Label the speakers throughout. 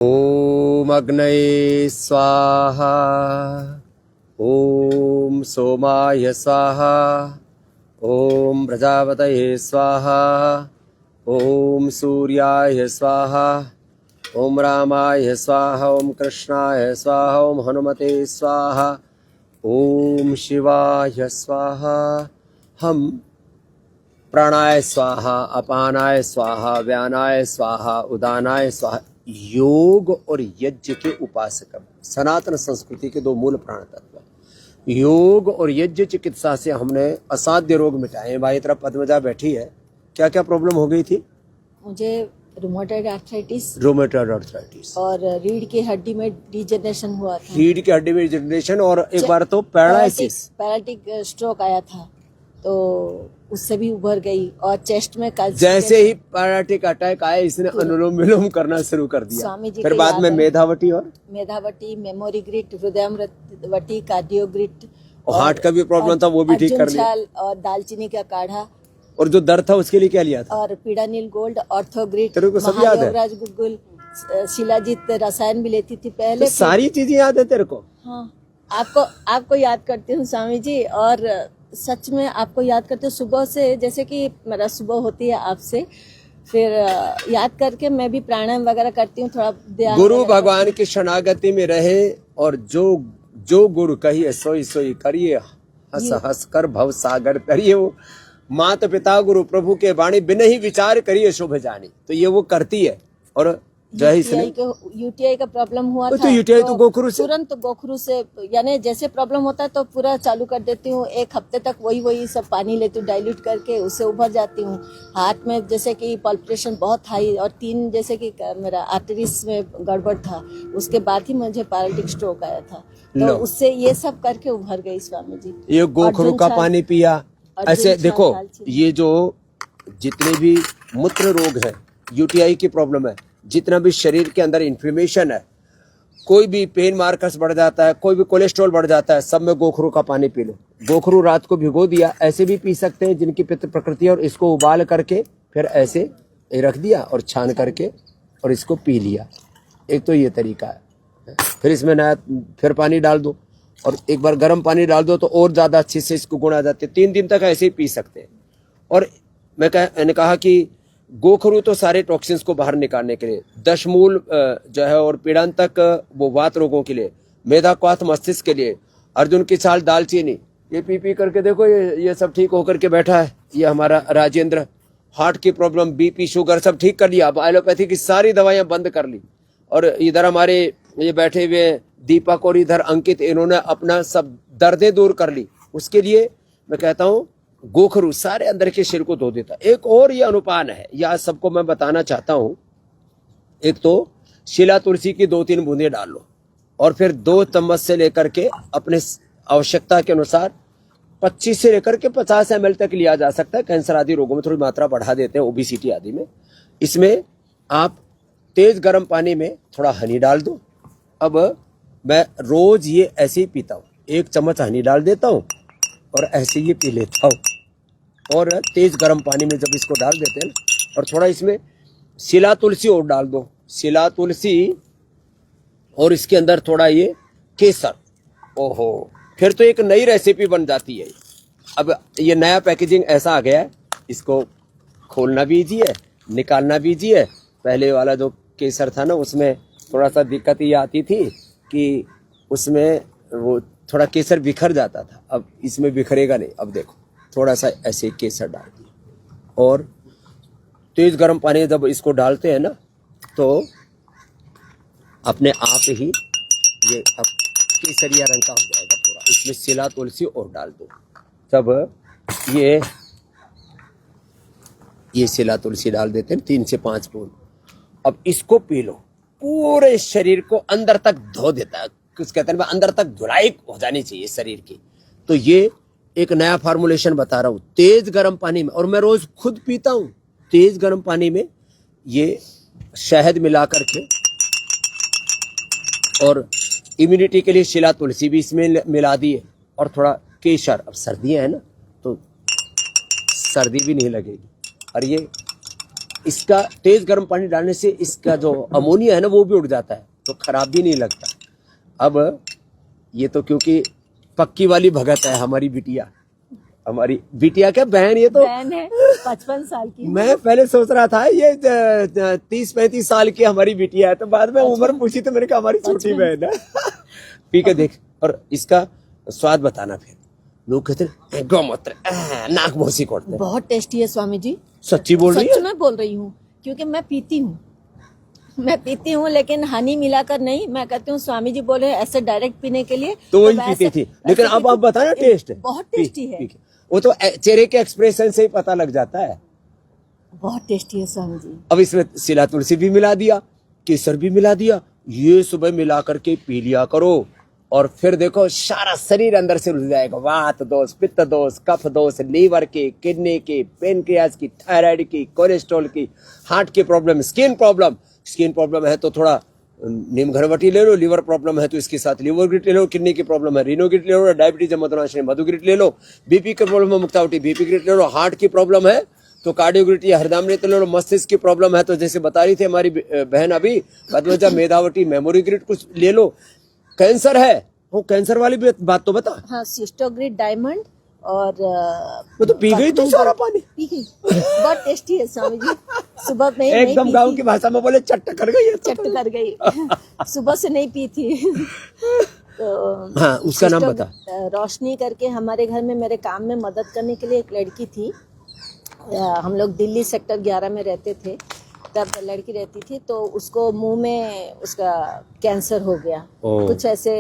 Speaker 1: ओम अग्नये स्वाहा। ओम सोमाय स्वाहा। ओम प्रजापतये स्वाहा। ओम सूर्याय स्वाहा। ओम रामाय स्वाहा। ओम कृष्णाय स्वाहा। ओम हनुमते स्वाहा। ओम शिवाय स्वाहा। हम प्राणाय स्वाहा, अपानाय स्वाहा, व्यानाय स्वाहा, उदानाय स्वाहा योग और यज्ञ के उपासक हैं। सनातन संस्कृति के दो मूल प्राण तत्व हैं। योग और यज्ञ चिकित्सा से हमने असाध्य रोग मिटाए। भाई तरफ पद्मजा बैठी है, क्या क्या प्रॉब्लम हो गई थी?
Speaker 2: मुझे रूमेटॉइड आर्थराइटिस और रीढ़ की हड्डी में डिजेनरेशन हुआ था।
Speaker 1: रीढ़ की हड्डी में डिजेनरेशन और एक बार तो
Speaker 2: पैरालिटिक स्ट्रोक आया था, तो उससे भी उभर गई। और चेस्ट में
Speaker 1: जैसे ही पैरालिटिक अटैक आया, इसने अनुलोम विलोम करना शुरू कर दिया।
Speaker 2: स्वामी जी
Speaker 1: फिर बाद में
Speaker 2: मेधावटी, मेमोरी ग्रिट, हृदयामृति, कार्डियोग्रिट
Speaker 1: और हार्ट का भी प्रॉब्लम था, वो भी ठीक कर लिया।
Speaker 2: और दालचीनी का काढ़ा।
Speaker 1: और जो दर्द था उसके लिए क्या लिया था?
Speaker 2: और पीडानिल गोल्ड, ऑर्थोग्रिट,
Speaker 1: तेरे को सब याद है?
Speaker 2: महादेवराज गुगुल, शिलाजीत रसायन भी लेती थी पहले।
Speaker 1: तो सारी चीजें याद है तेरे को?
Speaker 2: हाँ, आपको याद करती हूँ स्वामी जी। और सच में आपको याद करते हो सुबह से, जैसे कि मेरा सुबह होती है आपसे, फिर याद करके मैं भी प्राणायाम वगैरह करती हूँ, थोड़ा ध्यान।
Speaker 1: गुरु भगवान की शरणागति में रहे और जो गुरु कहिए सोई सोई करिए, हंस हंस कर भव सागर तरिए। वो माता पिता गुरु प्रभु के वाणी बिना ही विचार करिए शुभ जानी, तो ये वो करती है। और
Speaker 2: यूटीआई का प्रॉब्लम हुआ था,
Speaker 1: तो यूटीआई तो गोखरू से,
Speaker 2: तुरंत गोखरू से, यानी जैसे प्रॉब्लम होता है तो पूरा चालू कर देती हूँ। एक हफ्ते तक वही सब पानी लेती हूँ, डाइल्यूट करके, उससे उभर जाती हूँ। हार्ट में जैसे कि पल्पिटेशन बहुत हाई, और 3 जैसे कि मेरा आर्टरीज में गड़बड़ था, उसके बाद ही मुझे पैरालिटिक स्ट्रोक आया था। तो उससे ये सब करके उभर गई स्वामी जी।
Speaker 1: ये गोखरू का पानी पिया। ऐसे देखो, ये जो जितने भी मूत्र रोग है, यूटीआई की प्रॉब्लम है, जितना भी शरीर के अंदर इन्फ्लेमेशन है, कोई भी पेन मार्कर्स बढ़ जाता है, कोई भी कोलेस्ट्रॉल बढ़ जाता है, सब में गोखरू का पानी पी लो। गोखरू रात को भिगो दिया, ऐसे भी पी सकते हैं जिनकी पित्त प्रकृति है, और इसको उबाल करके फिर ऐसे रख दिया और छान करके और इसको पी लिया। एक तो ये तरीका है। फिर इसमें नया फिर पानी डाल दो और एक बार गर्म पानी डाल दो तो और ज्यादा अच्छे से इसको गुण आ जाते हैं। 3 दिन तक ऐसे ही पी सकते हैं। और मैंने कहा कि गोखरू तो सारे टॉक्सिन्स को बाहर निकालने के लिए, दशमूल जो है और पीड़ान तक वो वात रोगों के लिए, मेधा क्वाथ मस्तिष्क के लिए, अर्जुन की छाल, दालचीनी, ये पी करके देखो ये सब ठीक होकर के बैठा है। ये हमारा राजेंद्र हार्ट की प्रॉब्लम, बीपी, शुगर सब ठीक कर लिया। अब एलोपैथी की सारी दवाइयां बंद कर ली। और इधर हमारे ये बैठे हुए दीपक और इधर अंकित, इन्होंने अपना सब दर्दें दूर कर ली। उसके लिए मैं कहता हूँ गोखरू सारे अंदर के शरीर को धो देता। एक और ये अनुपान है, यह सबको मैं बताना चाहता हूं। एक तो शिला तुलसी की 2-3 बूंदे डाल लो और फिर 2 चम्मच से लेकर के अपने आवश्यकता के अनुसार 25 से लेकर के 50 ml तक लिया जा सकता है। कैंसर आदि रोगों में थोड़ी मात्रा बढ़ा देते हैं, ओबेसिटी आदि में। इसमें आप तेज गर्म पानी में थोड़ा हनी डाल दो। अब मैं रोज ये ऐसे ही पीता हूँ, 1 चम्मच हनी डाल देता हूँ और ऐसे ये पी लेता हूँ। और तेज गर्म पानी में जब इसको डाल देते हैं और थोड़ा इसमें शिला तुलसी और डाल दो, शिला तुलसी, और इसके अंदर थोड़ा ये केसर, ओहो, फिर तो एक नई रेसिपी बन जाती है। अब ये नया पैकेजिंग ऐसा आ गया है, इसको खोलना भी ईजी है, निकालना भी ईजी है। पहले वाला जो केसर था ना, उसमें थोड़ा सा दिक्कत ये आती थी कि उसमें वो थोड़ा केसर बिखर जाता था। अब इसमें बिखरेगा नहीं। अब देखो थोड़ा सा ऐसे केसर डाल दिया और तेज गर्म पानी जब इसको डालते हैं ना, तो अपने आप ही ये अब केसरिया रंग का हो जाएगा पूरा। इसमें शिला तुलसी और डाल दो। तब ये शिला तुलसी डाल देते हैं 3 से 5 बूंद। अब इसको पी लो, पूरे शरीर को अंदर तक धो देता है। कुछ कहते हैं अंदर तक धुलाई हो जानी चाहिए शरीर की। तो ये एक नया फार्मूलेशन बता रहा हूँ, तेज गर्म पानी में, और मैं रोज खुद पीता हूँ। तेज गर्म पानी में ये शहद मिला करके, और इम्यूनिटी के लिए शिला तुलसी भी इसमें मिला दी है, और थोड़ा केसर। अब सर्दियां है ना, तो सर्दी भी नहीं लगेगी। और ये इसका तेज गर्म पानी डालने से इसका जो अमोनिया है ना वो भी उड़ जाता है, तो खराब भी नहीं लगता। अब ये तो क्योंकि पक्की वाली भगत है हमारी बिटिया क्या बहन, ये तो
Speaker 2: बहन है 55 साल की।
Speaker 1: मैं पहले सोच रहा था ये 30-35 साल की हमारी बिटिया है, तो बाद में उम्र पूछी तो मैंने कहा हमारी छोटी बहन है। पी के देख और इसका स्वाद बताना। फिर लोग कहते हैं गौमूत्र नाक भौसी कोटते हैं।
Speaker 2: बहुत टेस्टी है स्वामी जी।
Speaker 1: सच्ची बोल रही
Speaker 2: सच
Speaker 1: है?
Speaker 2: में बोल रही हूँ, क्योंकि मैं पीती हूँ लेकिन हनी मिलाकर नहीं। मैं कहती हूँ स्वामी जी बोले ऐसे डायरेक्ट पीने के लिए,
Speaker 1: तो वही
Speaker 2: मैं
Speaker 1: पीती
Speaker 2: ऐसे-
Speaker 1: थी। लेकिन
Speaker 2: ऐसे
Speaker 1: अब आप
Speaker 2: पीती-
Speaker 1: बताना टेस्ट
Speaker 2: बहुत टेस्टी है।
Speaker 1: वो तो चेहरे के एक्सप्रेशन से ही पता लग जाता है।
Speaker 2: बहुत टेस्टी है स्वामी जी।
Speaker 1: अब इसमें सिला तुलसी भी मिला दिया, केसर भी मिला दिया, ये सुबह मिला करके पी लिया करो और फिर देखो सारा शरीर अंदर से रुझ जाएगा। वात दोष, पित्त दोष, कफ दोष, लीवर के, किडनी के, पेनक्रियाज की, थायराइड की, कोलेस्ट्रॉल की, हार्ट की प्रॉब्लम, स्किन प्रॉब्लम है तो थोड़ा नीम घरवटी ले लो, लीवर प्रॉब्लम है तो इसके साथ लीवर ग्रिट ले लो, किडनी की प्रॉब्लम है रीनो ग्रिट ले लो, डायबिटीज मधुनाशिनी मधु ग्रिट ले लो, बीपी की प्रॉब्लम है मुक्तावटी बीपी ग्रिट ले लो, हार्ट की प्रॉब्लम है तो कार्डियोग्रिट या हरदामृत ले लो, मस्तिष्क की प्रॉब्लम है तो जैसे बता रही थी हमारी बहन अभी पद्मजा मेधावटी मेमोरी ग्रिट कुछ ले लो, कैंसर है वो कैंसर वाली भी बात तो बता।
Speaker 2: हाँ, सिस्टोग्रिड डायमंड और
Speaker 1: वो तो पी गई तो सारा पानी
Speaker 2: पी गई। बहुत टेस्टी है स्वामी जी। सुबह में
Speaker 1: एकदम गांव की भाषा में बोले चट्ट कर गई है तो।
Speaker 2: चट कर गई। सुबह से नहीं पी थी। तो
Speaker 1: हाँ उसका नाम बता।
Speaker 2: रोशनी करके हमारे घर में मेरे काम में मदद करने के लिए एक लड़की थी। हम लोग दिल्ली सेक्टर 11 में रहते थे, तब लड़की रहती थी तो उसको मुंह में उसका कैंसर हो गया। कुछ ऐसे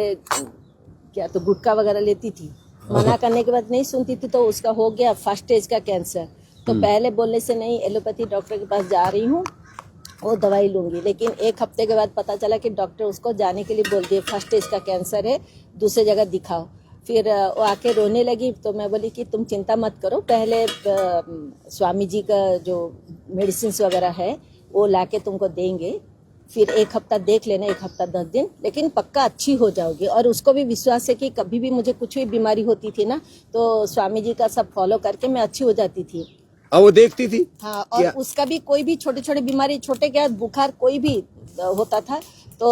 Speaker 2: क्या तो गुटखा वगैरह लेती थी, मना करने के बाद नहीं सुनती थी तो उसका हो गया फर्स्ट स्टेज का कैंसर। तो पहले बोलने से नहीं, एलोपैथी डॉक्टर के पास जा रही हूँ वो दवाई लूंगी, लेकिन एक हफ्ते के बाद पता चला कि डॉक्टर उसको जाने के लिए बोल दिए फर्स्ट स्टेज का कैंसर है, दूसरी जगह दिखाओ। फिर वो आके रोने लगी तो मैं बोली कि तुम चिंता मत करो, पहले स्वामी जी का जो मेडिसिन वगैरह है वो लाके तुमको देंगे, फिर एक हफ्ता देख लेना, 1 हफ्ता 10 दिन, लेकिन पक्का अच्छी हो जाओगी। और उसको भी विश्वास है कि कभी भी मुझे कुछ भी बीमारी होती थी ना तो स्वामी जी का सब फॉलो करके मैं अच्छी हो जाती थी।
Speaker 1: अब वो देखती थी।
Speaker 2: हाँ, और उसका भी कोई भी छोटे छोटे बीमारी, छोटे क्या बुखार कोई भी होता था तो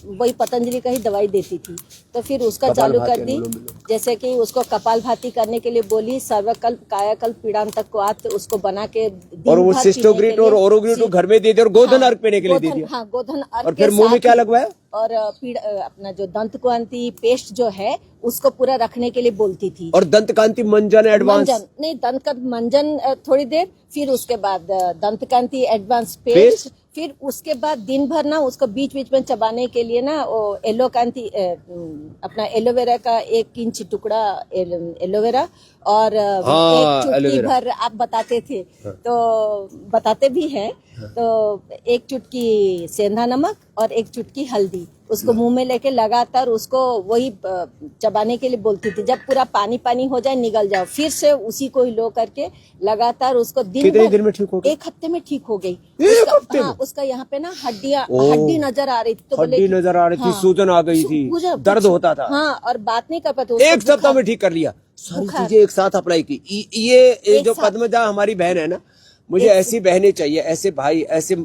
Speaker 2: वही पतंजलि का ही दवाई देती थी। तो फिर उसका चालू कर दी, जैसे कि उसको कपालभाति करने के लिए बोली, सर्वकल्प कायाकल्प पीड़ांतक को आत उसको बना के
Speaker 1: और वो सिस्टोग्रिट और ओरोग्रिट घर में दे दिया और गोधन अर्घ पीने के लिए दे दिया।
Speaker 2: हाँ, गोधन अर्घ।
Speaker 1: और फिर मुंह में क्या लगवाया?
Speaker 2: और अपना जो दंत कांति पेस्ट जो है उसको पूरा रखने के लिए बोलती थी।
Speaker 1: और दंत कांति मंजन एडवांस
Speaker 2: नहीं, दंत का मंजन थोड़ी देर, फिर उसके बाद दंत कांति एडवांस पेस्ट, फिर उसके बाद दिन भर ना उसको बीच बीच में चबाने के लिए ना वो एलो कांति अपना एलोवेरा का 1 इंच टुकड़ा एलोवेरा और एक चुटकी भर आप बताते थे तो बताते भी हैं, तो 1 चुटकी सेंधा नमक और 1 चुटकी हल्दी उसको मुंह में लेके लगातार उसको वही चबाने के लिए बोलती थी। जब पूरा पानी पानी हो जाए निगल जाओ, फिर से उसी को ही लो करके लगातार उसको
Speaker 1: कितने दिन में ठीक हो गई?
Speaker 2: 1 हफ्ते में ठीक हो गई।
Speaker 1: 1 हफ्ते में?
Speaker 2: हाँ, उसका यहाँ पे ना हड्डी नजर आ रही थी तो
Speaker 1: हड्डी नजर आ रही थी, सूजन आ गई थी, दर्द होता था।
Speaker 2: हाँ, और बात नहीं कर पाते।
Speaker 1: 1 सप्ताह में ठीक कर लिया, सारी चीजें एक साथ अप्लाई की। ये जो पद्मजा हमारी बहन है ना, मुझे ऐसी बहनें चाहिए, ऐसे भाई, ऐसे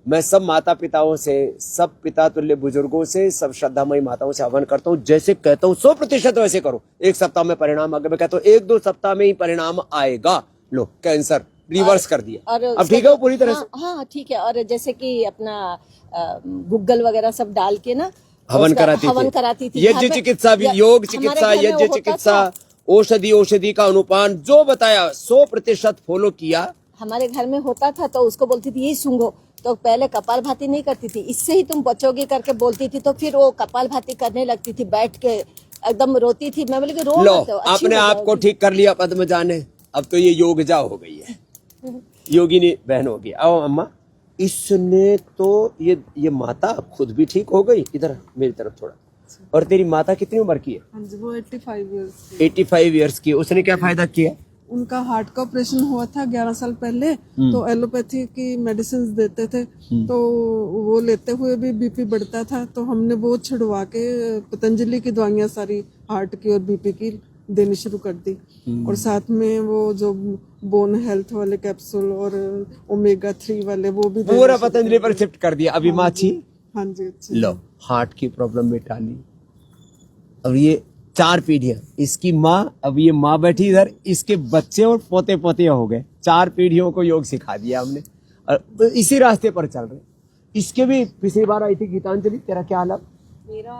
Speaker 1: मैं सब माता पिताओं से, सब पिता तुल्य बुजुर्गों से, सब श्रद्धामयी माताओं से आह्वान करता हूँ, जैसे कहता हूँ 100% वैसे करो। 1 सप्ताह में परिणाम, अगर मैं कहता हूँ 1-2 सप्ताह में ही परिणाम आएगा। लो कैंसर रिवर्स कर दिया, अब ठीक है वो पूरी तरह से।
Speaker 2: हाँ ठीक है। और जैसे कि अपना गूगल वगैरह सब डाल के ना
Speaker 1: हवन कराती थी। यज्ञ चिकित्सा, योग चिकित्सा, यज्ञ चिकित्सा, औषधि का अनुपान जो बताया 100% फॉलो किया।
Speaker 2: हमारे घर में होता था तो उसको बोलती थी ये सूंघो, तो पहले कपालभाति नहीं करती थी, इससे ही तुम बचोगे करके बोलती थी, तो फिर वो कपालभाति करने लगती थी, बैठ के एकदम रोती थी। मैं बोली कि रो मत,
Speaker 1: अपने आप को ठीक कर लिया पद्मजा ने, अब तो ये योगजा हो गई है, योगिनी बहन होगी। आओ अम्मा, इसने तो ये माता खुद भी ठीक हो गई। इधर मेरी तरफ थोड़ा। और तेरी माता कितनी उम्र की है?
Speaker 3: वो
Speaker 1: 85 ईयर्स की। उसने क्या फायदा किया?
Speaker 3: उनका हार्ट का ऑपरेशन हुआ था 11 साल पहले, तो एलोपैथी की मेडिसिन देते थे, तो वो लेते हुए भी बीपी बढ़ता था, तो हमने वो छुड़वा के पतंजलि की दवाइयाँ सारी हार्ट की और बीपी की देनी शुरू कर दी। और साथ में वो जो बोन हेल्थ वाले कैप्सूल और ओमेगा 3 वाले वो भी
Speaker 1: पूरा पतंजलि पर शिफ्ट कर दिया। अभी माछी
Speaker 3: हाँ जी अच्छा।
Speaker 1: लो हार्ट की प्रॉब्लम मिटा ली। अब ये 4 पीढ़ियां, इसकी माँ, अब ये माँ बैठी इधर, इसके बच्चे और पोते पोतियां हो गए। 4 पीढ़ियों को योग सिखा दिया हमने और इसी रास्ते पर चल रहे। इसके भी पिछली बार आई थी गीतांजलि, तेरा क्या हाल?
Speaker 4: मेरा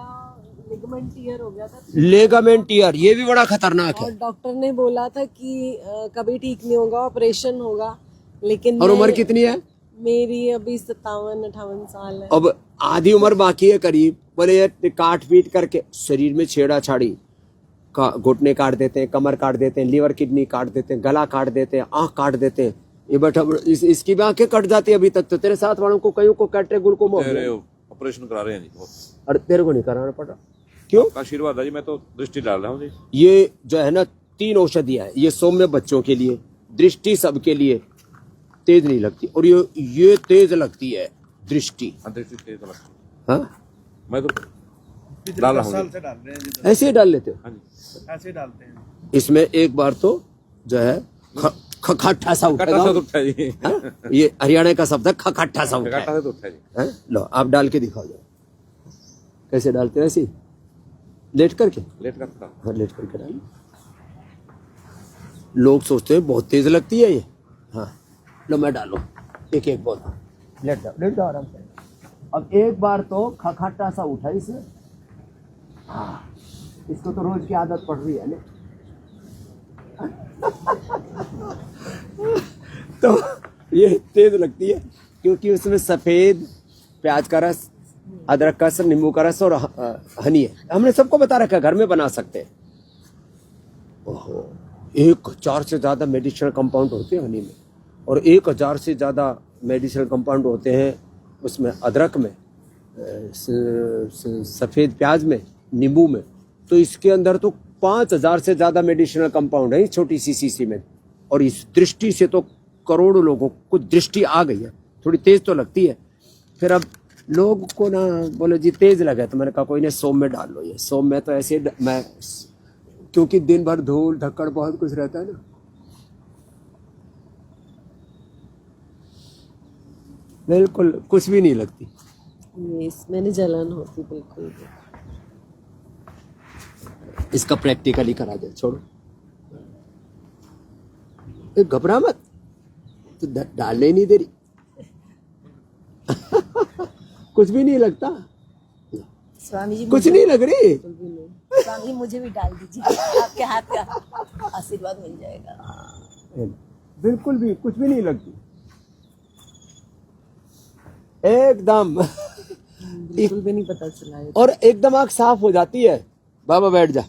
Speaker 4: लिगामेंट टीयर हो गया था
Speaker 1: लेगामेंट टीयर, ये भी बड़ा खतरनाक
Speaker 4: और
Speaker 1: है।
Speaker 4: डॉक्टर ने बोला था कि कभी ठीक नहीं होगा, ऑपरेशन होगा। लेकिन
Speaker 1: और
Speaker 4: मैं-
Speaker 1: उम्र कितनी है?
Speaker 4: मेरी अभी 57-58 साल है।
Speaker 1: अब आधी उम्र बाकी है करीब। बोले ये काट पीट करके शरीर में छेड़ा छाड़ी, घुटने काट देते हैं, कमर काट देते हैं, लीवर किडनी काट देते हैं, गला काट देते हैं, आंख काट देते हैं। ये बैठा इसकी भी आंखें कट जाती है। अभी तक तो तेरे साथ वालों को कईयों को कैटरेक्ट ग्लूकोमा हो गया।
Speaker 5: ऑपरेशन करा रहे हैं जी बहुत।
Speaker 1: और तेरे को नहीं कराना पड़ा क्यों?
Speaker 5: आपका आशीर्वाद है जी, मैं तो दृष्टि डाल रहा हूँ जी।
Speaker 1: ये जो है ना 3 औषधियां है। ये सौम्य बच्चों के लिए, दृष्टि सबके लिए, तेज नहीं लगती। और ये तेज लगती है दृष्टि।
Speaker 5: दृष्टि तेज तो लगती है।
Speaker 1: हाँ
Speaker 5: मैं तो डाल रहा हूँ जी।
Speaker 1: ऐसे ही डाल लेते हो?
Speaker 5: हाँ जी
Speaker 6: ऐसे डालते हैं।
Speaker 1: इसमें एक बार तो जो है खखट्ठा सा
Speaker 5: कट्टा से तो
Speaker 1: उठेगा।
Speaker 5: उठा जी।
Speaker 1: हाँ? ये हरियाणा का शब्द है, खखट्ठा सा
Speaker 5: कट्टा
Speaker 1: उठेगा।
Speaker 5: से तो उठा जी।
Speaker 1: हैं? लो आप डाल के दिखाओ जरा, कैसे डालते हो? ऐसे ही लेट करके?
Speaker 5: लेट करता
Speaker 1: हाँ लेट करके डाल। लोग सोचते हैं बहुत तेज लगती है ये। हाँ लो मैं डालो एक एक बोतल, लेट जाओ आराम से। अब एक बार तो खखट्टा सा उठा इसमें। हाँ इसको तो रोज की आदत पड़ रही है ना। तो ये तेज लगती है क्योंकि उसमें सफेद प्याज का रस, अदरक का रस, नींबू का रस और हनी है। हमने सबको बता रखा है, घर में बना सकते हैं। ओहो 1000 से ज्यादा मेडिसिनल कंपाउंड होते हैं हनी में, और 1000 से ज्यादा मेडिसिनल कंपाउंड होते हैं उसमें, अदरक में, सफेद प्याज में, नींबू में। तो इसके अंदर तो 5000 से ज्यादा मेडिसिनल कंपाउंड है इस छोटी सी शीशी में। और इस दृष्टि से तो करोड़ों लोगों को दृष्टि आ गई है। थोड़ी तेज तो लगती है। फिर अब लोग को ना बोले जी तेज लगा, तो मैंने कहा कोई नहीं सोम में डाल लो। ये सोम में तो ऐसे मैं, क्योंकि दिन भर धूल धक्कड़ बहुत कुछ रहता है ना। बिल्कुल कुछ भी नहीं लगती।
Speaker 4: ये इसमें नहीं जलन होती बिल्कुल भी।
Speaker 1: इसका प्रैक्टिकली करा दे, छोड़ो ये घबरा मत, तो डालने ही नहीं दे रही। कुछ भी नहीं लगता,
Speaker 2: स्वामी जी
Speaker 1: कुछ नहीं लग रही।
Speaker 2: स्वामी जी मुझे भी डाल दीजिए, आपके हाथ का आशीर्वाद मिल जाएगा।
Speaker 1: बिल्कुल भी कुछ भी नहीं लगती एकदम।
Speaker 4: बिल्कुल भी नहीं पता चला है।
Speaker 1: और एकदम आंख साफ हो जाती है। बाबा बैठ जा।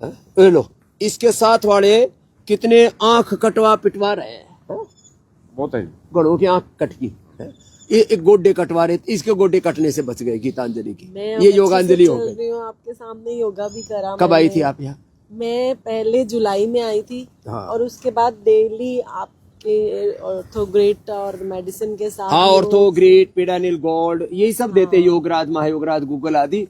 Speaker 1: हाँ? ये लो इसके साथ वाले कितने आंख कटवा पिटवा रहे हैं। हाँ?
Speaker 5: बहुत है जी।
Speaker 1: गड़ों की आंख कट गई है। ये एक गोड्डे कटवा रहे थे, इसके गोड्डे कटने से बच गए गीतांजलि की।
Speaker 4: मैं अब
Speaker 1: ये
Speaker 4: अच्छे
Speaker 1: योगांजलि
Speaker 4: से
Speaker 1: हो
Speaker 4: चल
Speaker 1: गई।
Speaker 4: रही हूँ, आपके सामने योगा भी करा।
Speaker 1: कब आई
Speaker 4: मैंने।
Speaker 1: थी आप यहाँ?
Speaker 4: मैं पहले जुलाई में आई थी।
Speaker 1: हाँ।
Speaker 4: और उसके बाद डेली आपके ऑर्थोग्रेट और मेडिसिन के साथ
Speaker 1: हाँ ऑर्थोग्रेट, पेडानिल गोल्ड, यही सब देते हैं। योगराज, महायोगराज, गूगल आदि।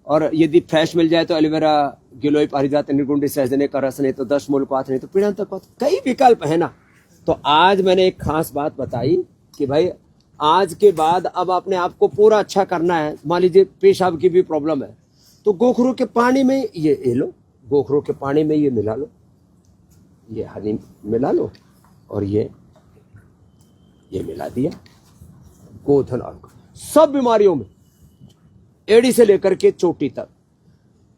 Speaker 1: और यदि फ्रेश मिल जाए तो एलोवेरा, गिलोय, पारिजात, निर्गुंडी, सहजने का रस, नहीं तो 10 मूल पात, नहीं तो पीड़ांतक पात, कई विकल्प है ना। तो आज मैंने एक खास बात बताई कि भाई आज के बाद अब अपने आप को पूरा अच्छा करना है। मान लीजिए पेशाब की भी प्रॉब्लम है, तो गोखरू के पानी में ये लो, गोखरू के पानी में ये मिला लो, ये हनी मिला लो, और ये मिला दिया। गोधन अर्क सब बीमारियों में, एड़ी से लेकर के चोटी तक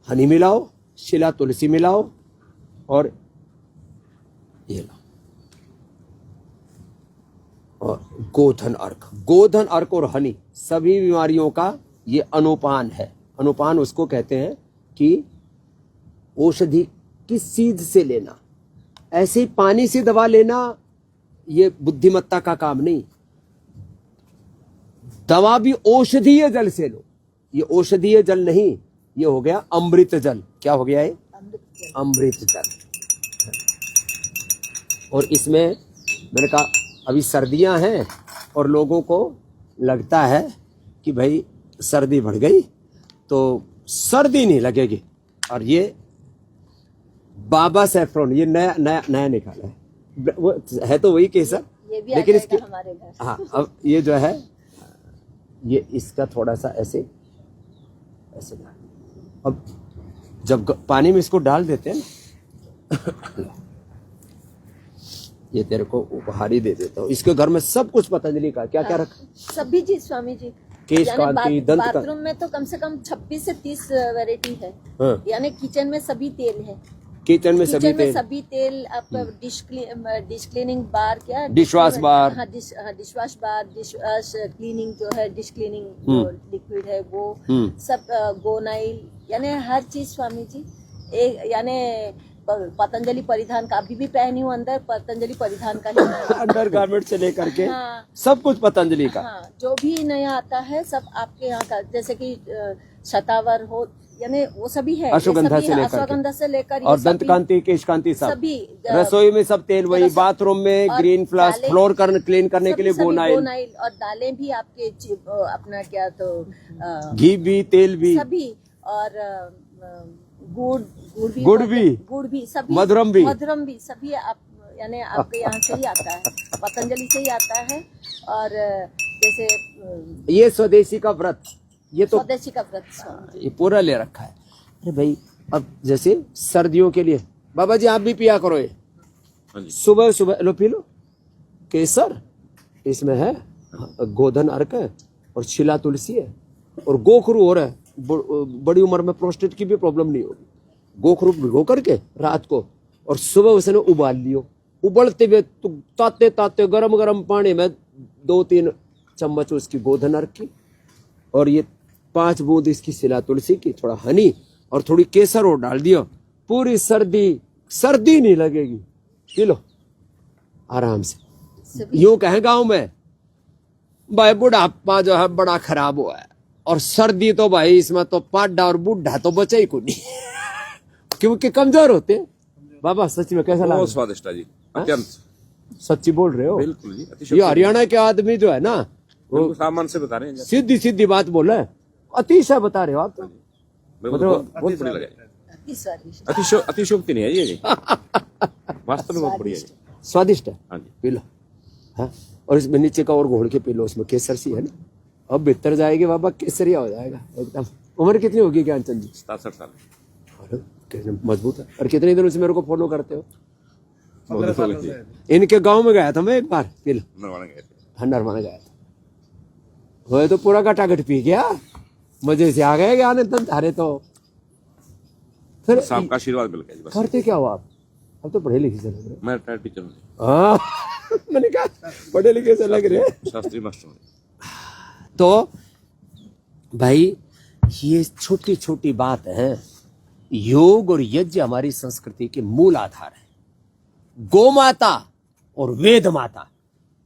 Speaker 1: हनी मिलाओ, शिला तुलसी मिलाओ, और ये लो, और गोधन अर्क और हनी सभी बीमारियों का ये अनुपान है। अनुपान उसको कहते हैं कि औषधि की सीध से लेना, ऐसे ही पानी से दवा लेना ये बुद्धिमत्ता का काम नहीं। दवा भी औषधीय जल से लो। ये औषधीय जल नहीं, ये हो गया अमृत जल। क्या हो गया है? अमृत जल। और इसमें मैंने कहा अभी सर्दियां हैं और लोगों को लगता है कि भाई सर्दी बढ़ गई, तो सर्दी नहीं लगेगी। और ये बाबा सैफ्रॉन, ये नया नया नया निकाला है, वो है तो वही केसर,
Speaker 2: ये भी आ
Speaker 1: लेकिन
Speaker 2: जाएगा
Speaker 1: इसके
Speaker 2: हमारे घर।
Speaker 1: हाँ, अब ये जो है ये इसका थोड़ा सा ऐसे ऐसे डाल। अब जब पानी में इसको डाल देते हैं ना, ये तेरे को उपहार ही दे देता हूँ। इसके घर में सब कुछ पतंजलि का, क्या क्या रखा,
Speaker 2: सभी चीज स्वामी जी।
Speaker 1: केश
Speaker 2: यानी
Speaker 1: कांति, दंत का,
Speaker 2: बाथरूम में तो कम से कम 26 से 30 वैरायटी है।
Speaker 1: हाँ,
Speaker 2: यानी किचन में सभी तेल है,
Speaker 1: किचन में सभी
Speaker 2: किचन में
Speaker 1: तेल,
Speaker 2: सभी तेल। आपका डिश क्लीनिंग बार, क्या
Speaker 1: डिशवॉश बार,
Speaker 2: हाँ डिशवॉश बार, डिशवॉश क्लीनिंग जो है, डिश क्लीनिंग जो लिक्विड है वो सब, गोनाइल, यानी हर चीज स्वामी जी। एक यानी पतंजलि परिधान का अभी भी पहनी हूँ, अंदर पतंजलि परिधान का ही
Speaker 1: अंडर गारमेंट से लेकर के
Speaker 2: हाँ,
Speaker 1: सब कुछ पतंजलि का।
Speaker 2: हाँ, जो भी नया आता है सब आपके यहाँ का, जैसे कि शतावर हो, यानी वो सभी है,
Speaker 1: अश्वगंधा
Speaker 2: ये
Speaker 1: से
Speaker 2: सभी
Speaker 1: लेकर के।
Speaker 2: अश्वगंधा से लेकर ये
Speaker 1: और
Speaker 2: सभी-
Speaker 1: दंत कांति, केश कांति सब,
Speaker 2: सभी
Speaker 1: रसोई में सब तेल वही,
Speaker 2: रसोई-
Speaker 1: बाथरूम में
Speaker 2: और
Speaker 1: ग्रीन फ्लश,
Speaker 2: दालें-
Speaker 1: फ्लोर क्लीन करने के लिए
Speaker 2: सभी
Speaker 1: गोनाइल,
Speaker 2: गोनाइल, और दालें भी आपके अपना क्या तो
Speaker 1: घी भी, तेल भी,
Speaker 2: सभी, और गुड़
Speaker 1: गुड़ भी,
Speaker 2: सभी,
Speaker 1: मधुरम भी
Speaker 2: सभी आप यानी आपके यहाँ से ही आता है, पतंजलि से ही आता है। और जैसे
Speaker 1: ये स्वदेशी का व्रत, ये तो
Speaker 2: स्वदेशी का व्रत स्वामी।
Speaker 1: ये पूरा ले रखा है। अरे भाई, अब जैसे सर्दियों के लिए बाबा जी आप भी पिया करो ये, सुबह सुबह लो पी लो केसर, इसमें है गोधन अर्क है और छिला तुलसी है और गोखरू हो रहा है। बड़ी उम्र में प्रोस्टेट की भी प्रॉब्लम नहीं होगी। गोखरू भिगो करके रात को और सुबह उसने उबाल लियो, उबलते हुए ताते ताते गरम गरम पानी में 2-3 चम्मच उसकी गोधन अर्क की, और ये 5 बूंद इसकी सिला तुलसी की, थोड़ा हनी और थोड़ी केसर और डाल दियो, पूरी सर्दी नहीं लगेगी। पी लो आराम से। यूं कहें गांव में भाई बुढ़ापा जो है बड़ा खराब हुआ है, और सर्दी तो भाई इसमें तो पाड्डा और बुढ़ा तो बचा ही कुछ क्योंकि कमजोर होते हैं। बाबा सच में कैसा लगा?
Speaker 5: बहुत स्वादिष्ट है जी, अत्यंत
Speaker 1: सच्ची बोल रहे हो?
Speaker 5: बिल्कुल जी।
Speaker 1: ये हरियाणा के आदमी जो है ना, वो
Speaker 5: सामान से बता रहे हैं,
Speaker 1: सीधी सीधी बात बोला है, अतिशय बता रहे हो आप तो।
Speaker 5: मतलब बहुत बढ़िया लगा।
Speaker 2: अति स्वादिष्ट,
Speaker 5: अतिशोक्ति नहीं है ये वास्तव में बहुत बढ़िया है,
Speaker 1: स्वादिष्ट है।
Speaker 5: हाँ जी।
Speaker 1: पी लो, हाँ, और इसमें नीचे का और घोल के पी लो, उसमें केसर सी है ना, अब भीतर जाएगी बाबा, केसरिया हो जाएगा एकदम। उम्र कितनी होगी ज्ञानचंद जी?
Speaker 5: 67 साल।
Speaker 1: अरे, कैसे मजबूत है। और कितने दिनों से मेरे को फॉलो करते हो?
Speaker 5: 15 साल से
Speaker 1: इनके गांव में गया था मैं एक बार, पी लो,
Speaker 5: नरवाना गए थे।
Speaker 1: हाँ नरवाना गया था, वो तो पूरा गटागट पी गया, मजे से आ गए ज्ञान एकदम धारे। तो फिर
Speaker 5: साहब का आशीर्वाद मिल गया जी बस।
Speaker 1: करते क्या हो आप? अब तो पढ़े लिखे से लग रहे।
Speaker 5: मैं रिटायर्ड टीचर हूँ,
Speaker 1: हाँ मैंने कहा पढ़े लिखे से लग रहे।
Speaker 5: शास्त्री मास्टर हूँ।
Speaker 1: तो भाई ये छोटी छोटी बात है। योग और यज्ञ हमारी संस्कृति के मूल आधार है। गौ माता और वेद माता,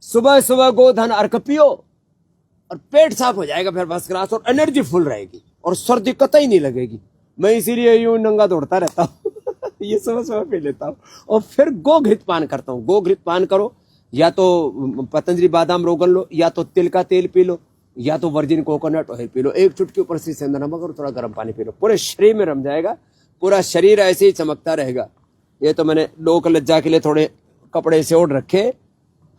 Speaker 1: सुबह सुबह गोधन अर्क पियो और पेट साफ हो जाएगा फिर फर्स्ट क्लास, और एनर्जी फुल रहेगी और सर्दी कतई नहीं लगेगी। मैं इसीलिए यूं नंगा दौड़ता रहता हूँ ये सुबह सुबह पी लेता हूँ। और फिर गो घृत पान करता हूँ। गो घृत पान करो, या तो पतंजलि बादाम रोगन लो, या तो तिल का तेल पी लो, या तो virgin coconut oil P low. एक चुटकी ऊपर से सेंधा नमक और थोड़ा गर्म पानी पी लो, पूरे शरीर में रम जाएगा, पूरा शरीर ऐसे ही चमकता रहेगा। ये तो मैंने लोक लज्जा के लिए थोड़े कपड़े से ओढ़ रखे,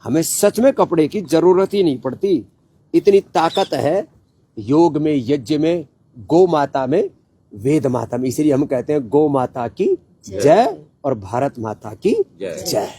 Speaker 1: हमें सच में कपड़े की जरूरत ही नहीं पड़ती, इतनी ताकत है योग में, यज्ञ में, गौ माता में, वेद माता में। इसलिए हम कहते हैं गौ माता की जय और भारत माता की जय।